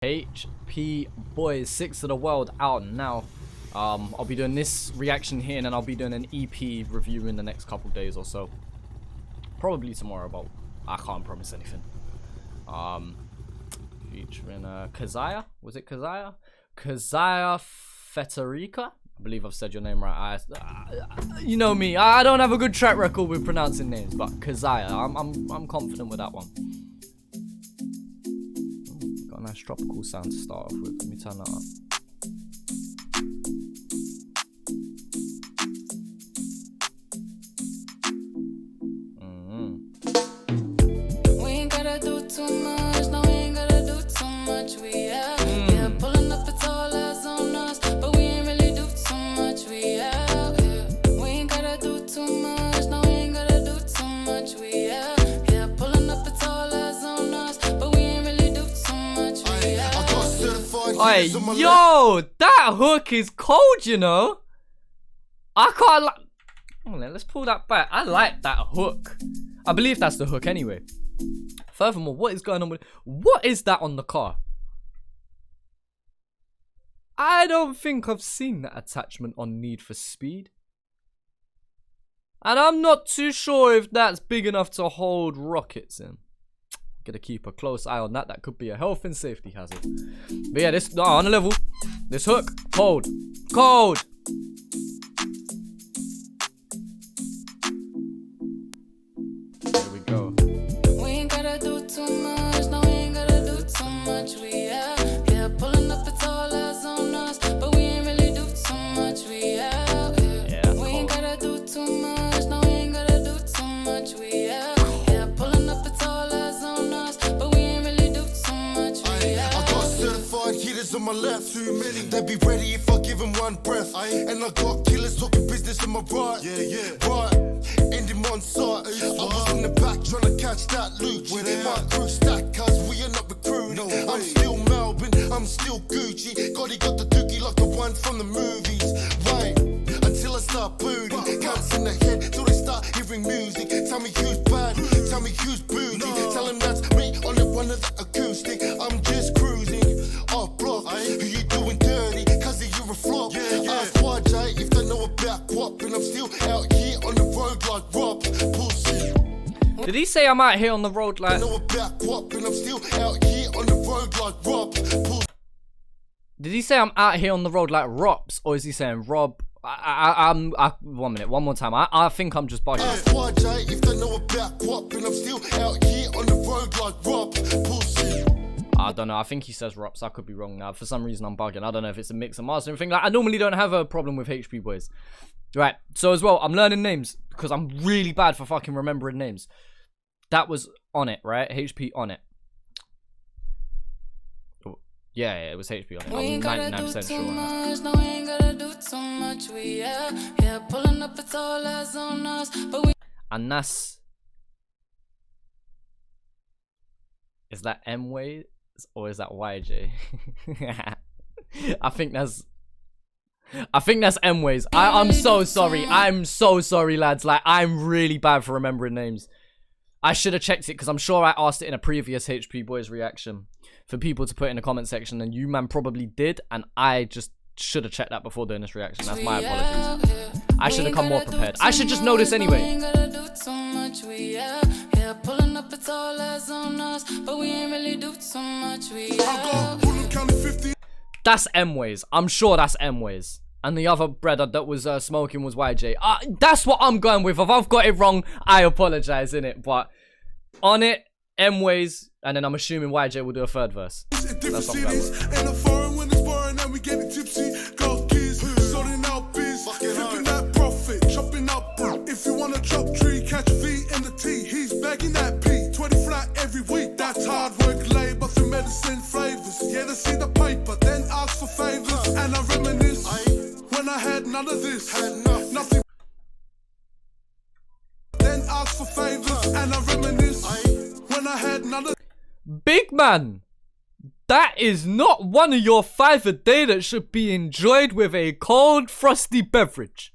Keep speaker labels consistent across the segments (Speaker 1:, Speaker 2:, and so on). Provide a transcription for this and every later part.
Speaker 1: HP Boyz 6 of the World out now. I'll be doing this reaction here, and then I'll be doing an EP review in the next couple days or so. Probably tomorrow, but I can't promise anything. Featuring Keziah, was it Keziah? Keziah Feterika. I believe I've said your name right. You know me, I don't have a good track record with pronouncing names, but Keziah, I'm confident with that one. Got a nice tropical sound to start off with. Let me turn that up.
Speaker 2: We ain't gotta do too much, no, we ain't gotta do too much. We yeah, pulling up, it's all eyes on us, but we ain't really do too much. We out here. We ain't gotta do too much, no, we ain't gotta do too much. We yeah, pulling up, it's all eyes on us, but we ain't really do too much. We
Speaker 1: Hey, yo, that hook is cold, you know. I can't like. Come on, let's pull that back. I like that hook. I believe that's the hook anyway. Furthermore, what is going on with... What is that on the car? I don't think I've seen that attachment on Need for Speed. And I'm not too sure if that's big enough to hold rockets in. Gotta keep a close eye on that. That could be a health and safety hazard. But yeah, this... on a level. This hook. Cold. Cold. There we go.
Speaker 2: Do too much, no, we ain't gotta do too much. We yeah, pulling up, it's all eyes on us, but we ain't really do too much. We out here.
Speaker 1: Yeah,
Speaker 2: we ain't gotta do too much, no, we ain't gotta do too much. We yeah, pulling up, it's all eyes on us, but we ain't really do too much. We
Speaker 3: I got certified hitters on my left, too many. They be ready if I give them one breath. And I got killers talking business on my right. Yeah, right. Ending on sight. I was in the back trying to catch that loot. My crew stack, cause we are not recruiting. No, I'm still Melbourne, I'm still Gucci. God, he got the dookie like the one from the movies. Right, until I start booting. Cats in the head till they start hearing music. Tell me who's bad, tell me who's booty. Tell them that's me on the one of the acoustic. I'm just cruising off block. Who you doing dirty? Cause you're a flop. Ask YJ if they know about guap. And I'm still out here on the road like Rob. Pussy.
Speaker 1: Did he say I'm out here on the road like... Did he say I'm out here on the road like Rops? Or is he saying Rob? I'm 1 minute, one more time. I think I'm just bugging. I don't know. I think he says Rops. I could be wrong now. For some reason, I'm bugging. I don't know if it's a mix and mastering thing. Like, I normally don't have a problem with HP Boyz. Right. So as well, I'm learning names because I'm really bad for fucking remembering names. That was on it, right? HP on it. Oh, yeah, it was HP on it. I'm 99% sure on that.
Speaker 2: No, we ain't gotta do too much. We yeah, pulling up, it's all eyes on us, but we...
Speaker 1: And that's... Is that M-Way or is that YJ? I think that's M-Ways. I'm so sorry. I'm so sorry, lads. Like, I'm really bad for remembering names. I should have checked it because I'm sure I asked it in a previous HP Boyz reaction for people to put in the comment section, and you man probably did, and I just should have checked that before doing this reaction. That's my apologies. I should have come more prepared. I should just know this anyway. Pulling up, it's all eyes on us, but we ain't really do too much. That's M-Ways. I'm sure that's M-Ways. And the other brother that was smoking was YJ. That's what I'm going with. If I've got it wrong, I apologize, innit? But on it, M-Ways, and then I'm assuming YJ will do a third verse. That's what I'm going with.
Speaker 3: If you wanna chop tree, catch V in the T. He's bagging that P. 20 flat every week. That's hard work, labor through medicine flavors. Yeah, they see the paper, then ask for favors. And I reminisce when I had none of this. Nothing. Then ask for favors. And I reminisce when I had none of.
Speaker 1: Big man, that is not one of your 5 a day that should be enjoyed with a cold, frosty beverage.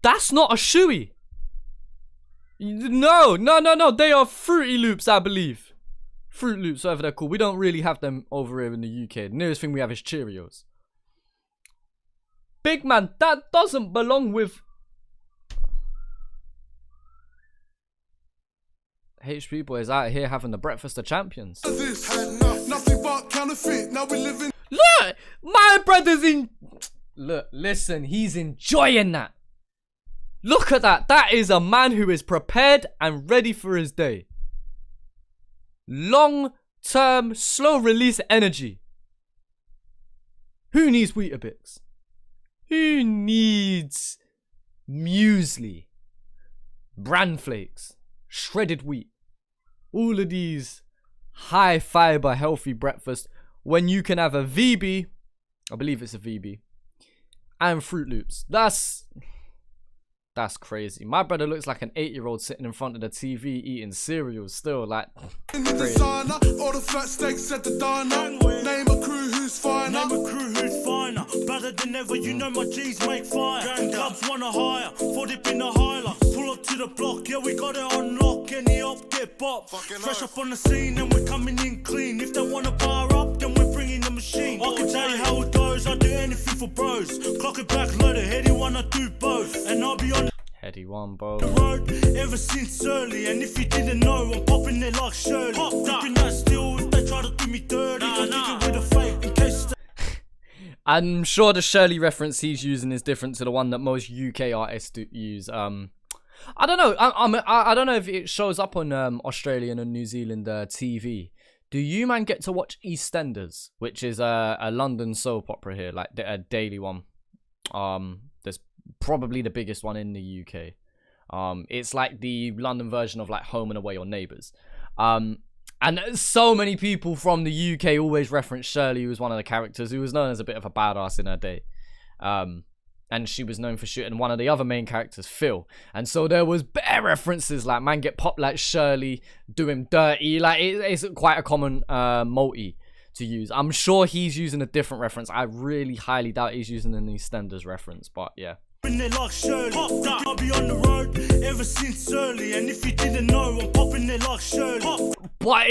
Speaker 1: That's not a shoey. No. They are Fruity Loops, I believe. Fruit Loops, whatever they're called. We don't really have them over here in the UK. The nearest thing we have is Cheerios. Big man, that doesn't belong with HP Boyz out here having the breakfast of champions.
Speaker 3: Nothing but counterfeit. Now we live in.
Speaker 1: Look, my brother's in. Look, listen, he's enjoying that. Look at that. That is a man who is prepared and ready for his day. Long-term, slow-release energy. Who needs Weetabix? Who needs muesli, bran flakes, shredded wheat? All of these high-fiber, healthy breakfast when you can have a VB, I believe it's a VB, and Fruit Loops. That's crazy. My brother looks like an 8-year-old sitting in front of the TV eating cereal still, like, crazy.
Speaker 3: All the fat steaks at the diner. Name a crew who's finer.
Speaker 4: Name a crew who's finer. Better than ever, you know my G's make fire. Clubs wanna hire, for dip in the highlight. Pull up to the block, yeah, we got it on lock. Any up, get bop. Fresh up on the scene, and we're coming in clean. If they wanna bar up, then we're bringing the machine. I can tell you how it goes, I do anything for bros. Clock it back, load it, heady one, I do both. And I'll be on
Speaker 1: Heady one, bro.
Speaker 4: the road ever since early. And if you didn't know, I'm popping it like Shirley. Pop that. That still, if they try to do me dirty, I kick it with a fake in case
Speaker 1: I'm sure the Shirley reference he's using is different to the one that most UK artists use. I don't know. I don't know if it shows up on Australian and New Zealand TV. Do you man get to watch EastEnders, which is a London soap opera here, like a daily one? There's probably the biggest one in the UK. It's like the London version of like Home and Away or Neighbours. And so many people from the UK always reference Shirley, who was one of the characters, who was known as a bit of a badass in her day. And she was known for shooting one of the other main characters, Phil. And so there was bare references like, man get popped like Shirley, do him dirty. Like, it's quite a common multi to use. I'm sure he's using a different reference. I really highly doubt he's using an EastEnders reference, but yeah.
Speaker 4: it like Shirley. Pop that. I'll be on the road ever since early. And if you didn't know, I'm popping it like Shirley. Pop.
Speaker 1: But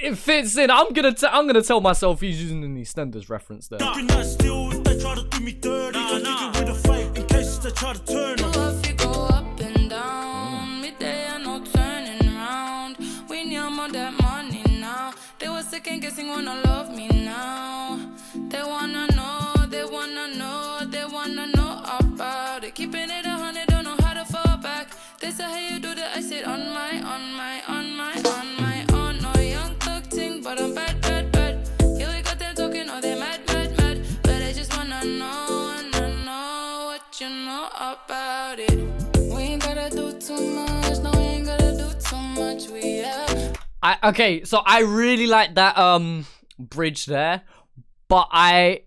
Speaker 1: it fits in. I'm gonna tell myself he's using an EastEnders reference there.
Speaker 4: That still, if they try to do me dirty, I kick it with a fake in case they try to turn
Speaker 2: You
Speaker 4: on.
Speaker 2: have to go up and down. Midday and no turning round. We knew I'm on that money now. They were second guessing, wanna love me now. They wanna know, they wanna know, they wanna know about it. Keeping it 100, don't know how to fall back. They say how you do that, I said on my own. No young thug ting, but I'm bad. Yeah, we got them talking, oh they mad. But I just wanna know what you know about it. We ain't gotta do too much, no, we ain't gotta do too much, we are.
Speaker 1: Okay, so I really like that bridge there, but I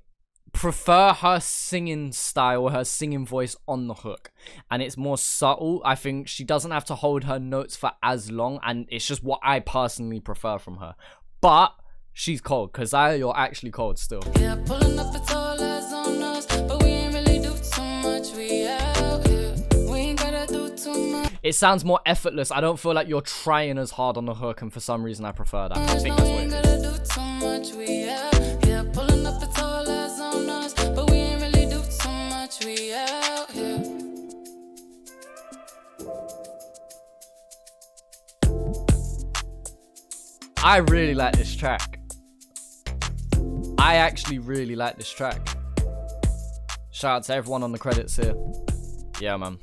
Speaker 1: prefer her singing style, her singing voice on the hook, and it's more subtle. I think she doesn't have to hold her notes for as long, and it's just what I personally prefer from her. But she's cold. Keziah, you're actually cold still.
Speaker 2: Yeah, pulling up, it's all eyes on us, but we ain't really do too much, we out here. We ain't gotta do too much.
Speaker 1: It sounds more effortless. I don't feel like you're trying as hard on the hook, and for some reason I prefer that. I think that's what it is.
Speaker 2: Do too much, we out. Yeah, pulling up, it's all eyes on us, but we ain't really do too much, we out here.
Speaker 1: I really like this track. I actually really like this track. Shout out to everyone on the credits here. Yeah, man.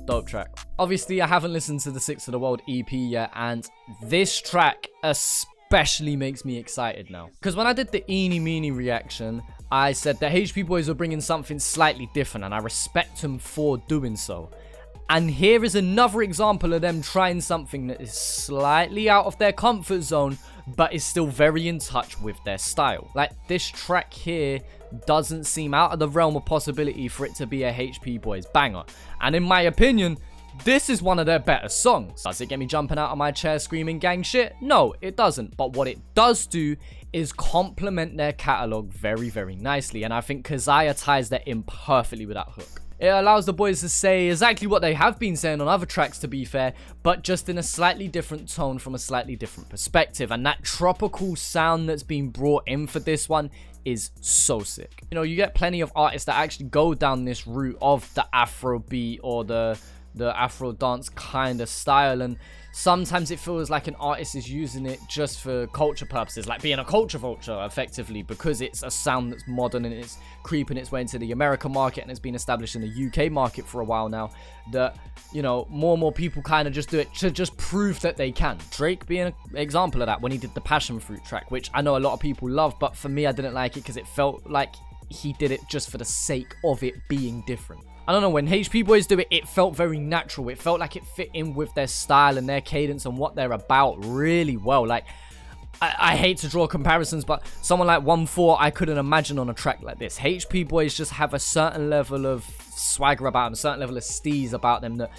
Speaker 1: Dope track. Obviously, I haven't listened to the 6 of the World EP yet, and this track especially makes me excited now. Because when I did the Eeny Meeny reaction, I said that HP Boyz were bringing something slightly different, and I respect them for doing so. And here is another example of them trying something that is slightly out of their comfort zone, but is still very in touch with their style. Like, this track here doesn't seem out of the realm of possibility for it to be a HP Boyz banger. And in my opinion, this is one of their better songs. Does it get me jumping out of my chair screaming gang shit? No, it doesn't. But what it does do is complement their catalogue very, very nicely. And I think Keziah ties that in perfectly with that hook. It allows the boys to say exactly what they have been saying on other tracks, to be fair, but just in a slightly different tone from a slightly different perspective. And that tropical sound that's been brought in for this one is so sick. You know, you get plenty of artists that actually go down this route of the Afro beat or the Afro dance kind of style, and sometimes it feels like an artist is using it just for culture purposes, like being a culture vulture effectively, because it's a sound that's modern and it's creeping its way into the American market and it's been established in the UK market for a while now. That, you know, more and more people kind of just do it to just prove that they can. Drake being an example of that when he did the Passion Fruit track, which I know a lot of people love, but for me I didn't like it because it felt like he did it just for the sake of it being different. I don't know, when HP Boyz do it, it felt very natural. It felt like it fit in with their style and their cadence and what they're about really well. Like, I hate to draw comparisons, but someone like 1-4, I couldn't imagine on a track like this. HP Boyz just have a certain level of swagger about them, a certain level of steez about them that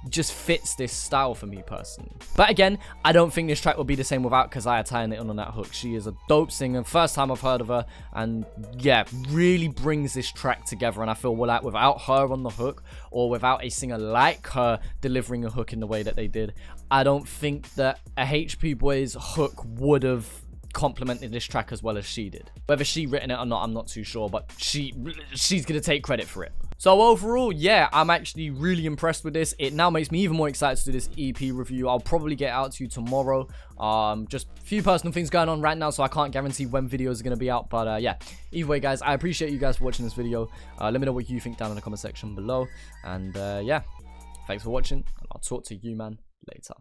Speaker 1: just fits this style for me personally. But again, I don't think this track would be the same without Keziah tying it on that hook. She is a dope singer, first time I've heard of her, and yeah, really brings this track together. And I feel like without her on the hook, or without a singer like her delivering a hook in the way that they did, I don't think that a HP Boyz hook would have complemented this track as well as she did. Whether she written it or not, I'm not too sure, but she's gonna take credit for it. So overall, yeah, I'm actually really impressed with this. It now makes me even more excited to do this EP review. I'll probably get out to you tomorrow. Just a few personal things going on right now, so I can't guarantee when videos are going to be out. But yeah, either way, guys, I appreciate you guys for watching this video. Let me know what you think down in the comment section below. And yeah, thanks for watching, and I'll talk to you, man, later.